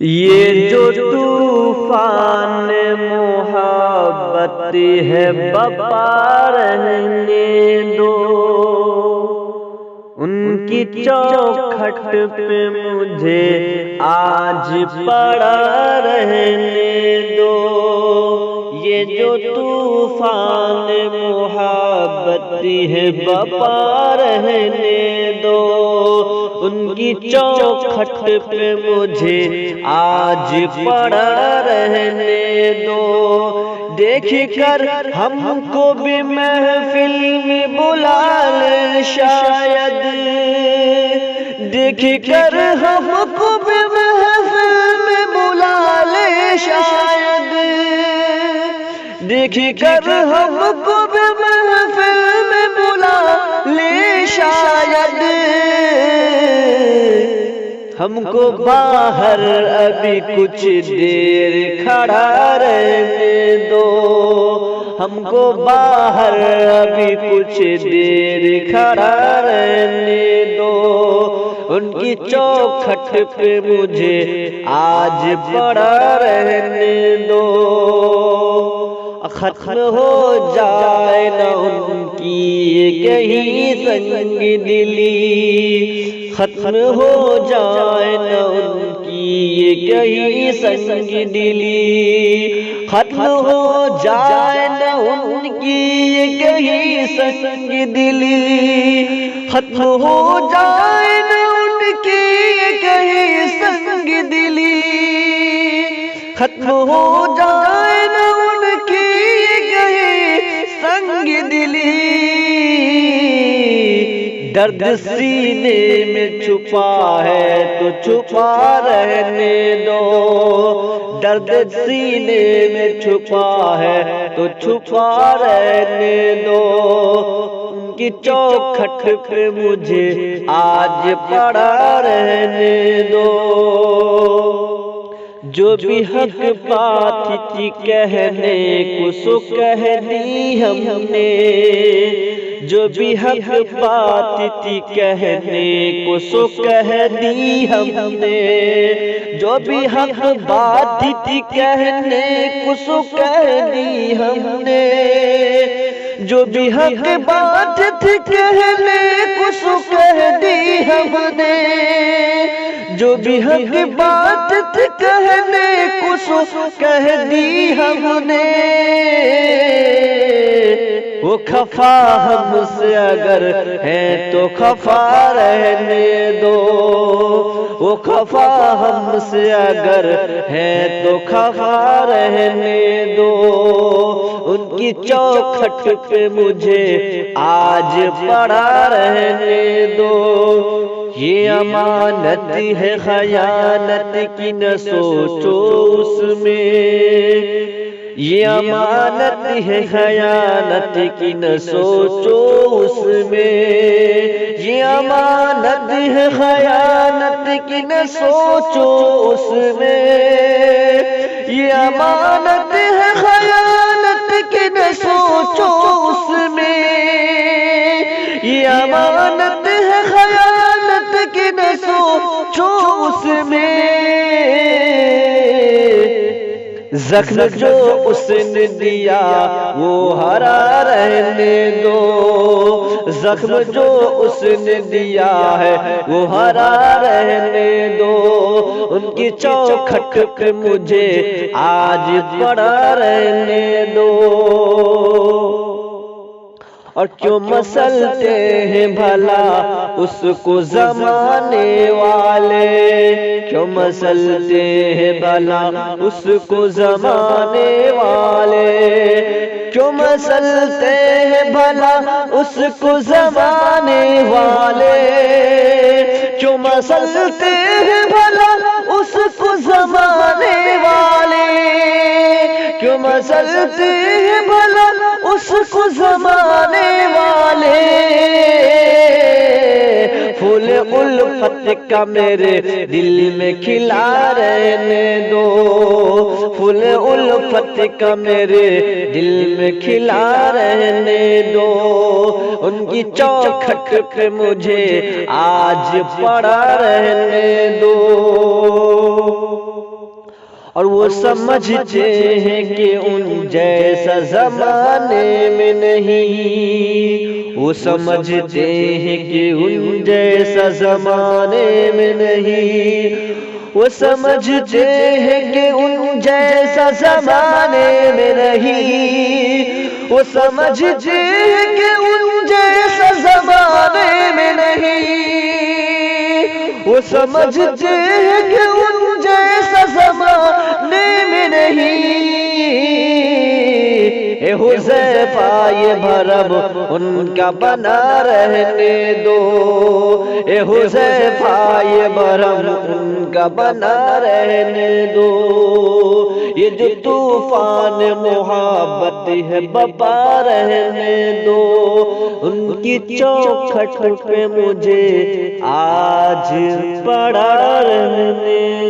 یہ جو طوفان محبت ہے بپا رہنے دو، ان کی چوکھٹ پہ مجھے آج پڑا رہنے دو۔ یہ جو طوفان محبت ہے بپا رہنے دو، ان کی چوکھٹ پہ مجھے آج پڑا رہنے دو۔ دیکھ کر ہم کو بھی محفل میں بلا لے شاید، دیکھ کر ہم کو بھی محفل میں بلا لے شاید، دیکھ کر ہم کو بھی محفل میں بلا لے شاید۔ ہم کو باہر ابھی کچھ دیر کھڑا رہنے دو، ہم کو باہر ابھی کچھ دیر کھڑا رہنے دو۔ ان کی چوکھٹ پہ مجھے آج پڑا رہنے دو۔ ختم ہو جائے نہ ان کی کہیں سنگ دلی، ختم ہو جائے نہ ان کی کہیں سنگ دلی، ختم ہو جائے نہ ان کی کہیں سنگ دلی، ختم ہو جائے نہ ان کی کہیں سنگ دلی، ختم ہو جائے نہ ان کی کہیں سنگ دلی۔ درد سینے میں چھپا ہے تو چھپا رہنے دو، درد سینے میں چھپا ہے تو چھپا رہنے دو۔ ان کی چوکھٹ پہ مجھے آج پڑا رہنے دو۔ جو بھی حق بات تھی کہنے کو سو کہہ دی ہم نے، جو بھی حق بات تھی کہنے کو سو کہہ دی ہم نے، جو بھی حق بات تھی کہنے کو سو کہہ دی ہم نے، جو بھی حق بات تھی کہنے کو سو کہہ دی ہم نے، جو بھی حق بات تھی کہنے کو سو کہہ دی ہم نے۔ وہ خفا ہم سے اگر ہے تو خفا رہنے دو، وہ خفا ہم سے اگر ہے تو خفا رہنے دو۔ ان کی چوکھٹ پہ مجھے آج پڑا رہنے دو۔ یہ امانت ہے خیانت کی نہ سوچو اس میں، یہ امانت ہے خیانت کی نہ سوچو اس میں، یہ امانت ہے خیانت کی نہ سوچو اس میں، یہ امانت ہے خیانت کی نہ سوچو اس میں، یہ امانت ہے خیانت کی نہ سوچو اس میں۔ زخم جو اس نے دیا وہ ہرا رہنے دو، زخم جو اس نے دیا ہے وہ ہرا رہنے دو۔ ان کی چوکھٹ پہ مجھے آج پڑا رہنے دو۔ اور کیوں مسلتے ہیں بھلا اس کو زمانے والے، کیوں مسلتے ہیں بھلا اس کو زمانے والے، کیوں مسلتے ہیں بھلا اس کو زمانے والے، کیوں مسلتے ہیں بھلا اس کو زمانے والے، کیوں مسلتے ہیں بھلا اس کو زمانے والے۔ پھول الفت کا میرے دل میں کھلا رہنے دو، پھول الفت کا میرے دل میں کھلا رہنے دو۔ ان کی چوکھٹ پہ مجھے آج پڑا رہنے دو۔ اور وہ سمجھتے ہیں کہ ان جیسا زمانے میں نہیں، وہ سمجھتے ہیں کہ ان جیسا زمانے میں نہیں، وہ سمجھتے ہیں کہ ان جیسا زمانے میں نہیں، وہ سمجھتے ہیں کہ ان جیسا زمانے میں نہیں، وہ سمجھتے ہیں کہ ان جیسا زمانے میں نہیں۔ اے حذیفہ یہ بھرم ان کا بنا رہنے دو، اے حذیفہ یہ بھرم ان کا بنا رہنے دو، یہ جو طوفان محبت ہے بپا رہنے دو، ان کی چوکھٹ پہ مجھے آج پڑا رہنے